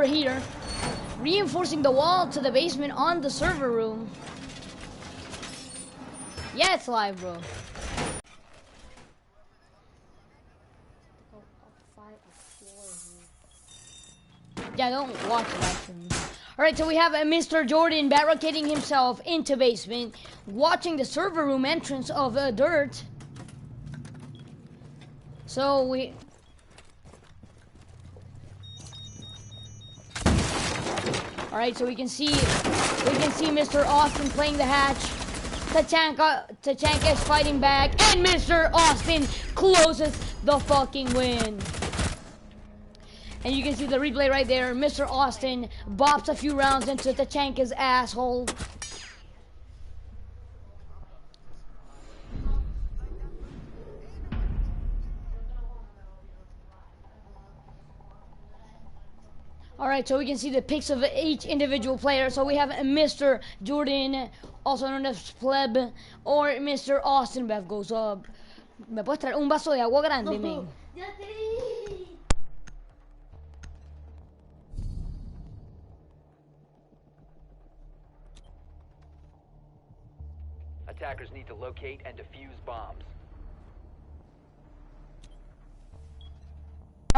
overheater, reinforcing the wall to the basement on the server room. Yeah, it's live, bro. Yeah, don't watch the live stream. Alright, so we have Mr. Jordan barricading himself into basement, watching the server room entrance of dirt. So we... Alright, so we can see Mr. Austin playing the hatch. Tachanka is fighting back, and Mr. Austin closes the fucking win. And you can see the replay right there. Mr. Austin bops a few rounds into Tachanka's asshole. Alright, so we can see the pics of each individual player. So we have Mr. Jordan, also known as Pleb, or Mr. Austin Bev goes up. ¿Me puedes traer un vaso de agua grande, man? Attackers need to locate and defuse bombs.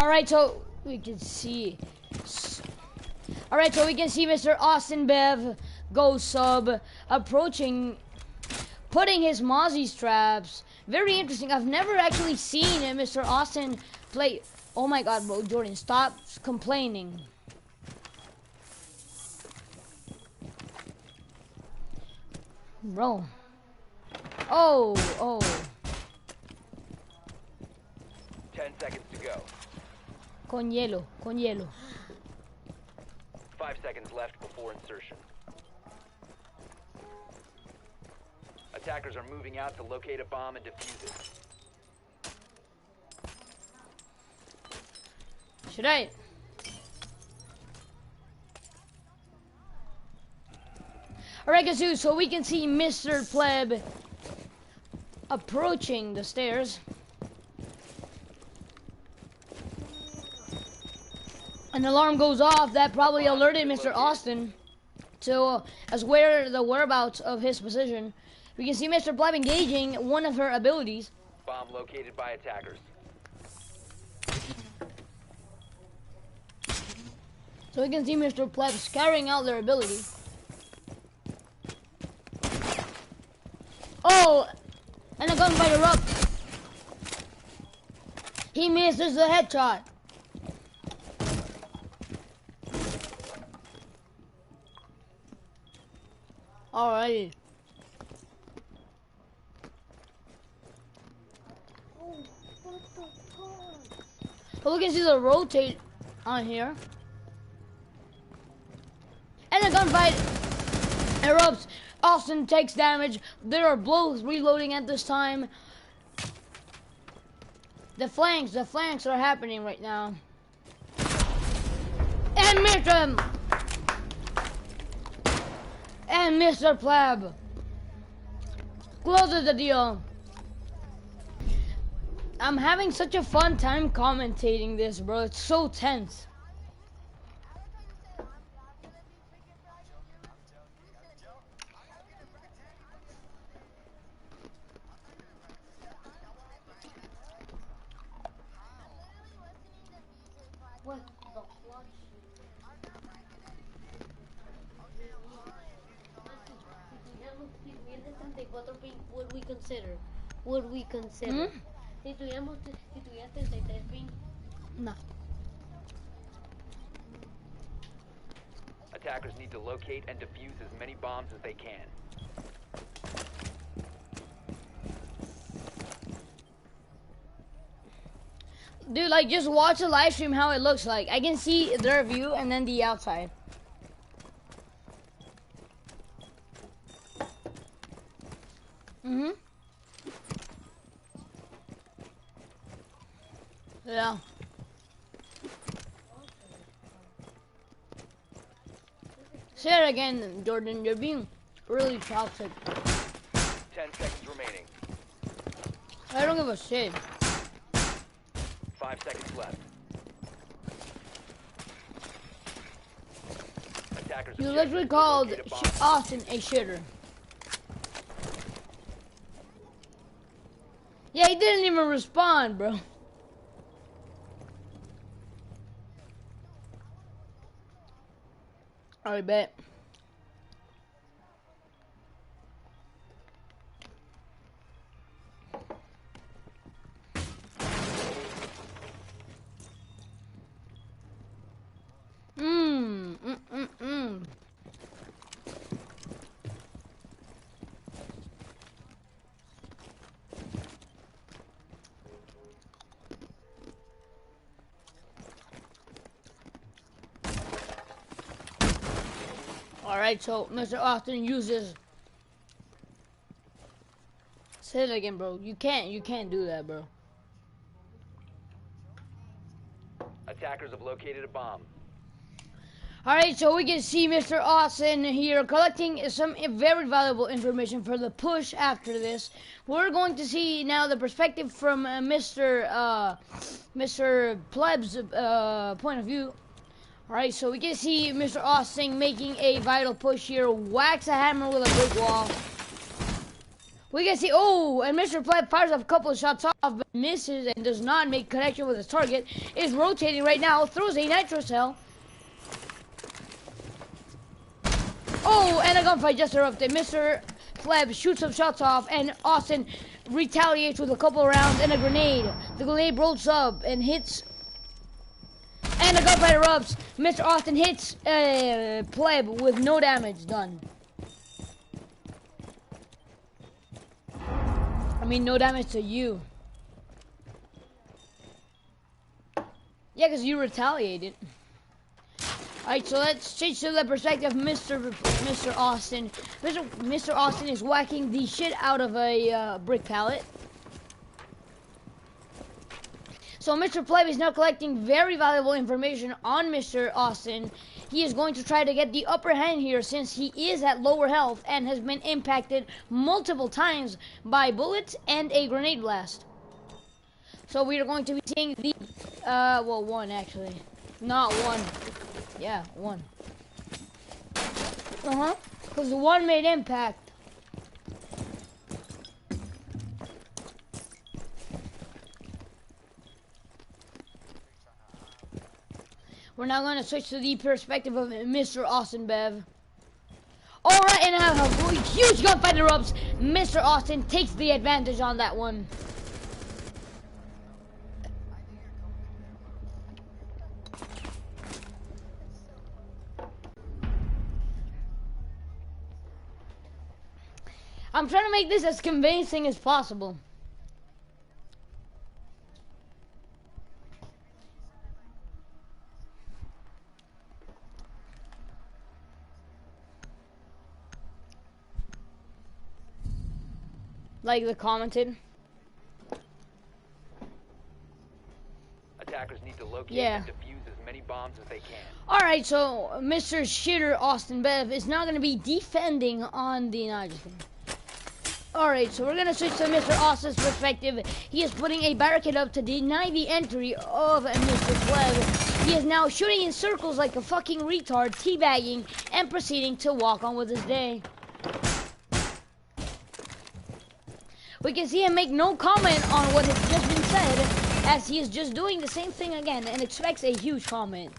Alright, so we can see. Alright, so we can see Mr. Austin Bev go sub, approaching, putting his Mozzie straps. Very interesting. I've never actually seen Mr. Austin play. Oh my god, bro, Jordan, stop complaining. Bro. Oh. 10 seconds to go. Con hielo. 5 seconds left before insertion. Attackers are moving out to locate a bomb and defuse it. Should I? Alright, guys, so we can see Mr. Pleb approaching the stairs. An alarm goes off that probably alerted Mr. Austin to as where the whereabouts of his position. We can see Mr. Pleb engaging one of her abilities. Bomb located by attackers. So we can see Mr. Pleb carrying out their ability. Oh, and a gunfight erupts. He misses the headshot. Alrighty. But we can see the rotate on here. And the gunfight erupts. Austin takes damage. There are blows reloading at this time. The flanks are happening right now. And Mr. Pleb closes the deal. I'm having such a fun time commentating this, bro. It's so tense. Would we consider? Si tuvieras 33 ping. No. Attackers need to locate and defuse as many bombs as they can. Dude, like, just watch the live stream how it looks like. I can see their view and then the outside. Yeah. Say it again, Jordan. You're being really toxic. 10 seconds remaining. I don't give a shit. 5 seconds left. Attackers You objective literally is to called locate a bomb. Austin a shitter. Yeah, he didn't even respond, bro. Alright, bet. Mmm. Alright, so Mr. Austin uses. Say it again, bro. You can't do that, bro. Attackers have located a bomb. Alright, so we can see Mr. Austin here collecting some very valuable information for the push after this. We're going to see now the perspective from Mr. Pleb's point of view. Alright, so we can see Mr. Austin making a vital push here, whacks a hammer with a brick wall. We can see, oh, and Mr. Pleb fires a couple of shots off, but misses and does not make connection with his target. Is rotating right now, throws a nitro cell. Oh, and a gunfight just erupted. Mr. Pleb shoots some shots off, and Austin retaliates with a couple rounds and a grenade. The grenade rolls up and hits, and a gunfight erupts. Mr. Austin hits Pleb with no damage done. I mean, no damage to you. Yeah, because you retaliated. Alright, so let's change to the perspective of Mr. Austin. Mr. Austin is whacking the shit out of a brick pallet. So Mr. Pleb is now collecting very valuable information on Mr. Austin. He is going to try to get the upper hand here since he is at lower health and has been impacted multiple times by bullets and a grenade blast. So we are going to be seeing the, well, one actually. Not one. Yeah, one. Because the one made impact. We're now going to switch to the perspective of Mr. Austin Bev. Alright, and a huge gunfight erupts. Mr. Austin takes the advantage on that one. I'm trying to make this as convincing as possible. Like the commented. Attackers need to locate Yeah. and defuse as many bombs as they can. Alright, so Mr. Shitter Austin Bev is now going to be defending on the... No, just kidding. Alright, so we're going to switch to Mr. Austin's perspective. He is putting a barricade up to deny the entry of Mr. Pleb. He is now shooting in circles like a fucking retard, teabagging, and proceeding to walk on with his day. We can see him make no comment on what has just been said, as he is just doing the same thing again and expects a huge comment.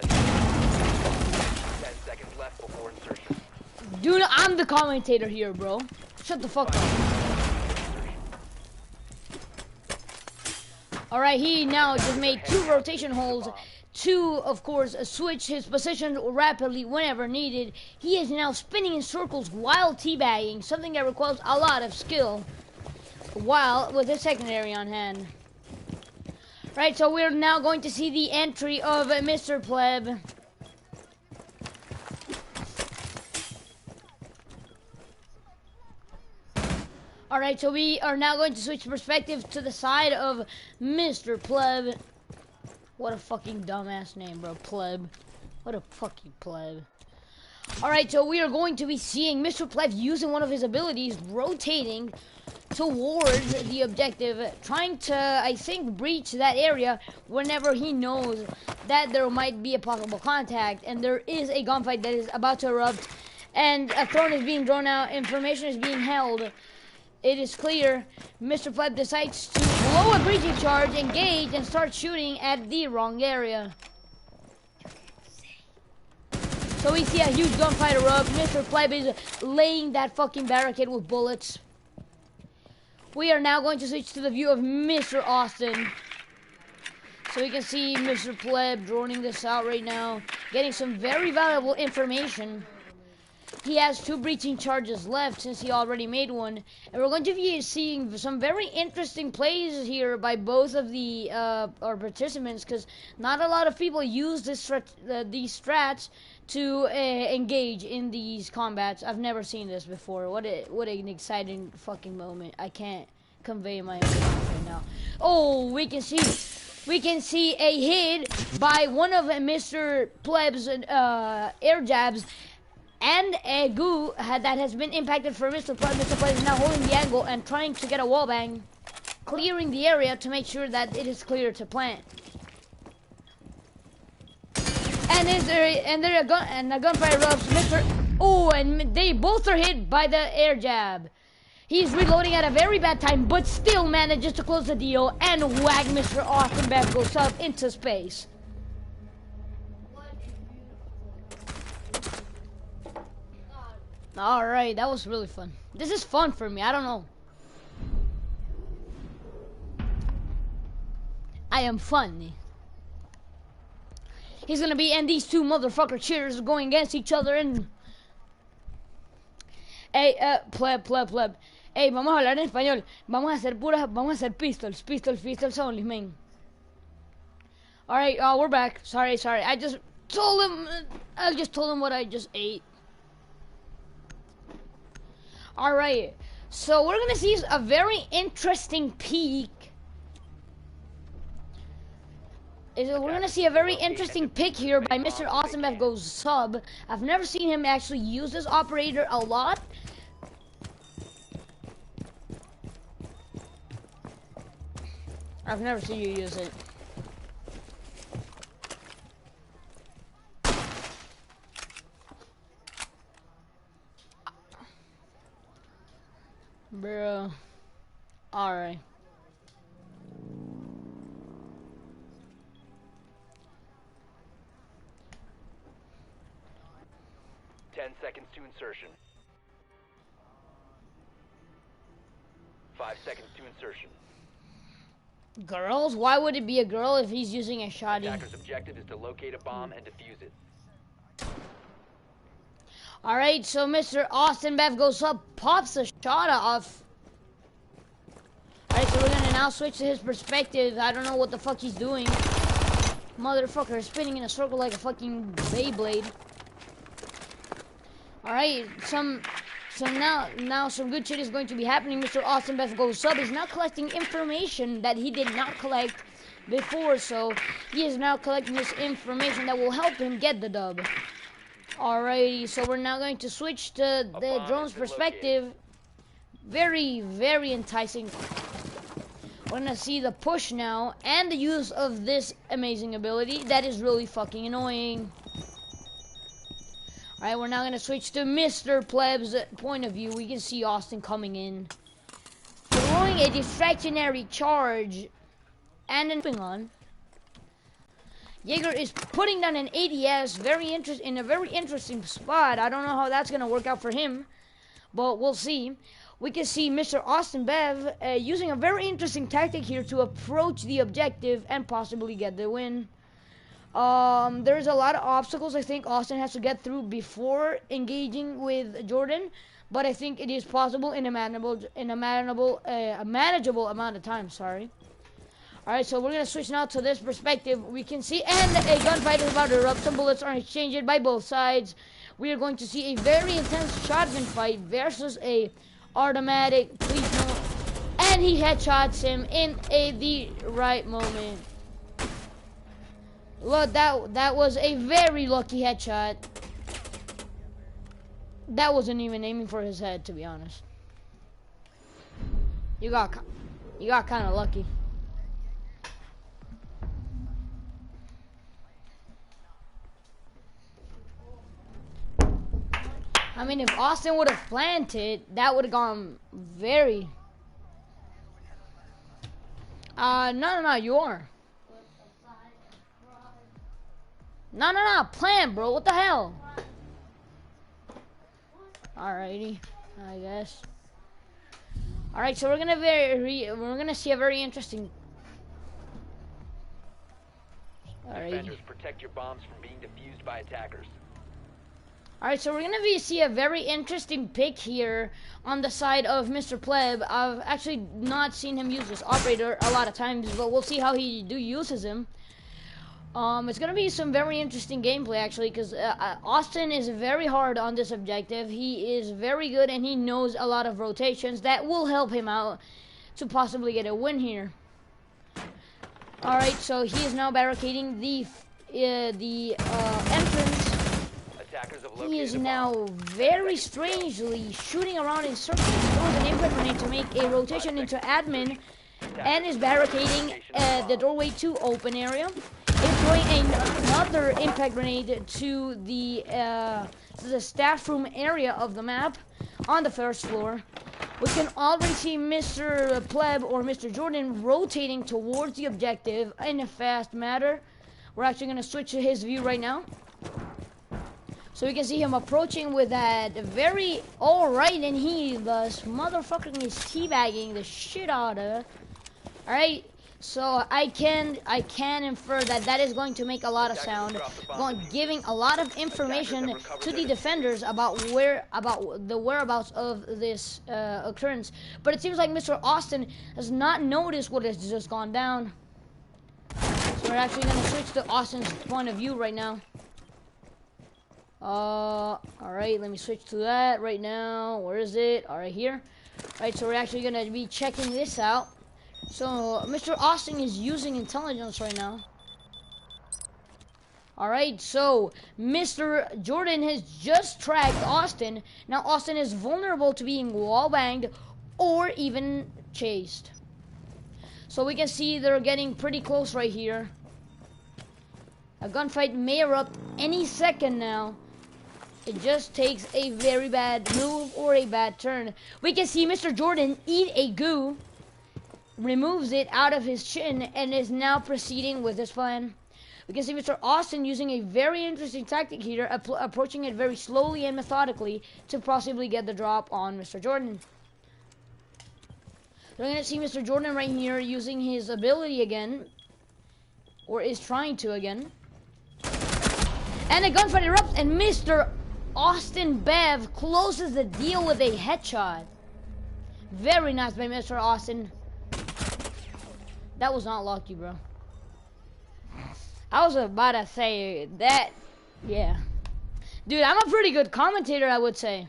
10 seconds left before insertion. Dude, I'm the commentator here, bro. Shut the fuck up. Alright, he now just made 2 rotation holes to, of course, switch his position rapidly whenever needed. He is now spinning in circles while teabagging, something that requires a lot of skill, while with his secondary on hand. Right, so we're now going to see the entry of Mr. Pleb. Alright, so we are now going to switch perspective to the side of Mr. Pleb. What a fucking dumbass name, bro. Pleb. What a fucking pleb. Alright, so we are going to be seeing Mr. Pleb using one of his abilities, rotating towards the objective, trying to, I think, breach that area whenever he knows that there might be a possible contact and there is a gunfight that is about to erupt and a throne is being drawn out, information is being held. It is clear Mr. Pleb decides to blow a breaching charge, engage, and start shooting at the wrong area. So we see a huge gunfight erupt. Mr. Pleb is laying that fucking barricade with bullets. We are now going to switch to the view of Mr. Austin. So we can see Mr. Pleb droning this out right now, getting some very valuable information. He has 2 breaching charges left since he already made one. And we're going to be seeing some very interesting plays here by both of the our participants, because not a lot of people use these strats to engage in these combats. I've never seen this before. What an exciting fucking moment. I can't convey my emotions right now. Oh, we can see a hit by one of Mr. Pleb's air jabs, and a goo that has been impacted for Mr. Pleb. Mr. Pleb is now holding the angle and trying to get a wallbang, clearing the area to make sure that it is clear to plant. And a gunfire erupts. And they both are hit by the air jab. He's reloading at a very bad time, but still manages to close the deal and whack Mr. Austin Bev goes up into space. Alright, that was really fun. This is fun for me, I don't know. I am funny. He's gonna be, and these 2 motherfucker cheaters are going against each other and... Hey, pleb. Hey, vamos a hablar en español. Vamos a hacer pistols only, man. Alright, we're back. Sorry. I just told him what I just ate. Alright, so we're gonna see a very interesting peek. We're gonna see a very interesting pick here by Mr. Awesome F Goes Sub. I've never seen him actually use this operator a lot. I've never seen you use it. Bro. Alright. Seconds to insertion. 5 seconds to insertion. Girls? Why would it be a girl if he's using a shotty? Attacker's objective is to locate a bomb and defuse it. Alright, so Mr. Austin Bev Goes Up pops a shot off. Alright, so we're gonna now switch to his perspective. I don't know what the fuck he's doing. Motherfucker is spinning in a circle like a fucking Beyblade. Alright, so now some good shit is going to be happening. Mr. Austin Bev Goes Sub is now collecting information that he did not collect before, so he is now collecting this information that will help him get the dub. Alrighty, so we're now going to switch to the drone's perspective. Very, very enticing. We're gonna see the push now and the use of this amazing ability that is really fucking annoying. Alright, we're now going to switch to Mr. Pleb's point of view. We can see Austin coming in, throwing a distractionary charge and then on. Jaeger is putting down an ADS in a very interesting spot. I don't know how that's going to work out for him, but we'll see. We can see Mr. Austin Bev using a very interesting tactic here to approach the objective and possibly get the win. There's a lot of obstacles I think Austin has to get through before engaging with Jordan, but I think it is possible in a manageable amount of time. Sorry. All right, so we're gonna switch now to this perspective. We can see, and a gunfight is about to erupt. Some bullets are exchanged by both sides. We are going to see a very intense shotgun fight versus a automatic. Please no, and he headshots him in the right moment. Look, that was a very lucky headshot. That wasn't even aiming for his head, to be honest. You got kind of lucky. I mean, if Austin would have planted, that would have gone very. No, you are. No, plant, bro. What the hell? Alrighty, I guess. All right, so we're gonna see a very interesting. Defenders, protect your bombs from being defused by attackers. All right, so we're gonna see a very interesting pick here on the side of Mr. Pleb. I've actually not seen him use this operator a lot of times, but we'll see how he uses him. It's gonna be some very interesting gameplay actually, because Austin is very hard on this objective. He is very good and he knows a lot of rotations that will help him out to possibly get a win here. All right, so he is now barricading the entrance. He is now very strangely shooting around in circles. Throws an impact grenade to make a rotation into admin, and is barricading the doorway to open area. Is throwing another impact grenade to the staff room area of the map on the first floor. We can already see Mr. Pleb or Mr. Jordan rotating towards the objective in a fast manner. We're actually going to switch to his view right now. So we can see him approaching with that very alright, and this motherfucker is teabagging the shit out of it. Alright, so I can infer that is going to make a lot of sound, giving a lot of information to the defenders about the whereabouts of this occurrence. But it seems like Mr. Austin has not noticed what has just gone down. So we're actually going to switch to Austin's point of view right now. Alright, let me switch to that right now. Where is it? Alright, here. Alright, so we're actually going to be checking this out. So, Mr. Austin is using intelligence right now. Alright, so Mr. Jordan has just tracked Austin. Now Austin is vulnerable to being wall-banged or even chased. So we can see they're getting pretty close right here. A gunfight may erupt any second now. It just takes a very bad move or a bad turn. We can see Mr. Jordan eat a goo, removes it out of his chin, and is now proceeding with his plan. We can see Mr. Austin using a very interesting tactic here, approaching it very slowly and methodically to possibly get the drop on Mr. Jordan. We're going to see Mr. Jordan right here using his ability again, or is trying to again. And a gunfight erupts, and Mr. Austin Bev closes the deal with a headshot. Very nice by Mr. Austin. That was not lucky, bro. I was about to say that, yeah. Dude, I'm a pretty good commentator, I would say.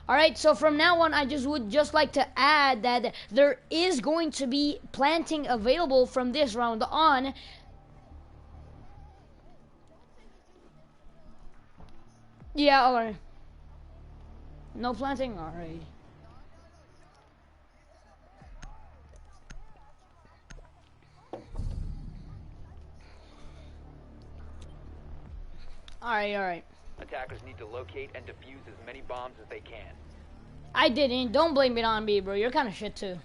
Alright, so from now on, I would just like to add that there is going to be planting available from this round on. Yeah, alright. No planting? Alright. Alright. Attackers need to locate and defuse as many bombs as they can. I didn't. Don't blame it on me, bro. You're kind of shit, too.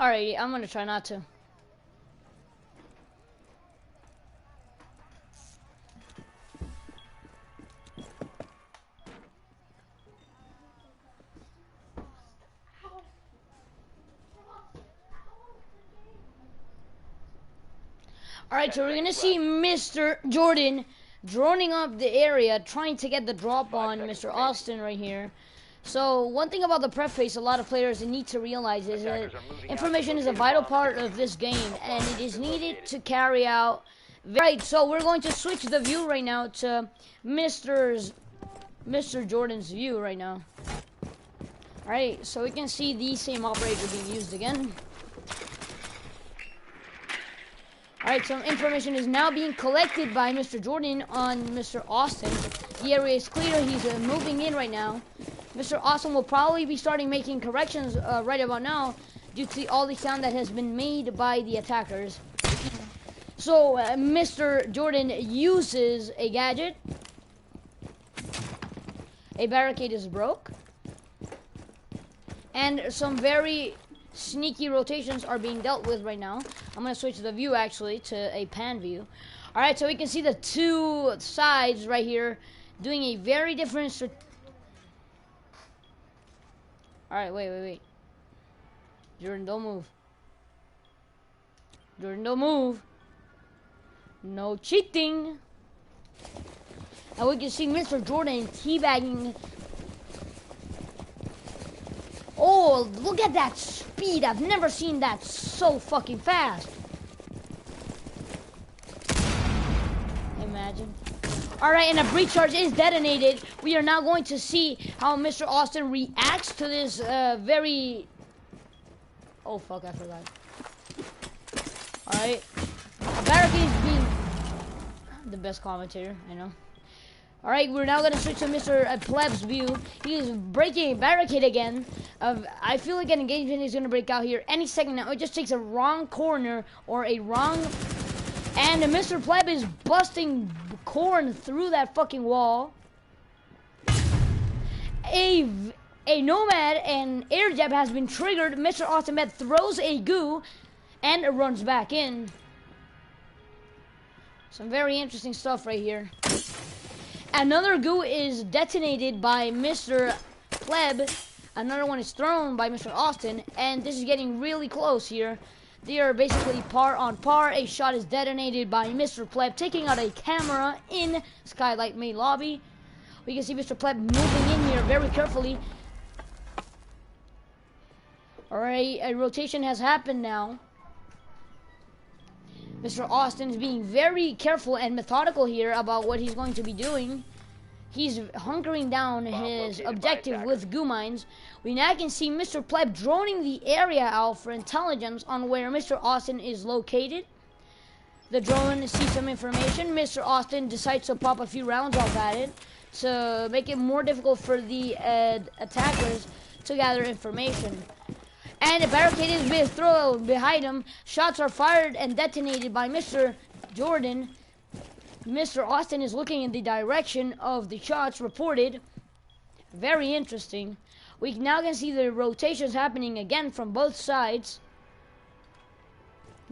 Alright, I'm gonna try not to. Alright, so we're gonna see Mr. Jordan droning up the area, trying to get the drop on Mr. Austin right here. So one thing about the prep phase, a lot of players need to realize is that information is a vital part of this game, and it is needed to carry out. Right, so we're going to switch the view right now to Mr. Jordan's view right now. Alright, so we can see the same operator being used again. Alright, some information is now being collected by Mr. Jordan on Mr. Austin. The area is clear. He's moving in right now. Mr. Austin will probably be starting making corrections right about now due to all the sound that has been made by the attackers. So, Mr. Jordan uses a gadget. A barricade is broke. And some very sneaky rotations are being dealt with right now. I'm going to switch the view, actually, to a pan view. Alright, so we can see the two sides right here doing a very different... Alright, wait. Jordan, don't move. Jordan, don't move. No cheating. And we can see Mr. Jordan teabagging. Oh, look at that speed. I've never seen that so fucking fast. Imagine. Alright, and a breach charge is detonated. We are now going to see how Mr. Austin reacts to this very... Oh, fuck, I forgot. Alright. A barricade is being... The best commentator, I know. Alright, we're now going to switch to Mr. Pleb's view. He is breaking a barricade again. I feel like an engagement is going to break out here any second now. It just takes a wrong corner or a wrong... And Mr. Pleb is busting corn through that fucking wall. A Nomad and air jab has been triggered. Mr. Austin Med throws a goo and runs back in. Some very interesting stuff right here. Another goo is detonated by Mr. Pleb. Another one is thrown by Mr. Austin. And this is getting really close here. They are basically par on par. A shot is detonated by Mr. Pleb, taking out a camera in Skylight main lobby. We can see Mr. Pleb moving in here very carefully. Alright, a rotation has happened now. Mr. Austin is being very careful and methodical here about what he's going to be doing. He's hunkering down his objective with goo mines. We now can see Mr. Pleb droning the area out for intelligence on where Mr. Austin is located. The drone sees some information. Mr. Austin decides to pop a few rounds off at it to make it more difficult for the attackers to gather information. And a barricade is being thrown behind him. Shots are fired and detonated by Mr. Jordan. Mr. Austin is looking in the direction of the shots reported. Very interesting. We now can see the rotations happening again from both sides.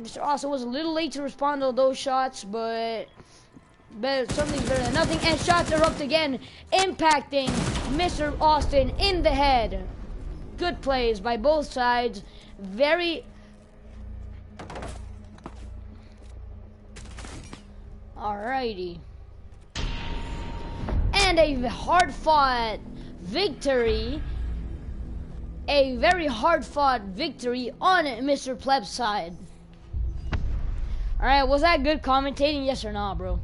Mr. Austin was a little late to respond to those shots, but something's better than nothing. And shots erupt again, impacting Mr. Austin in the head. Good plays by both sides. Very... Alrighty. And a hard-fought victory. A very hard-fought victory on Mr. Pleb's side. Alright, was that good commentating? Yes or no, bro?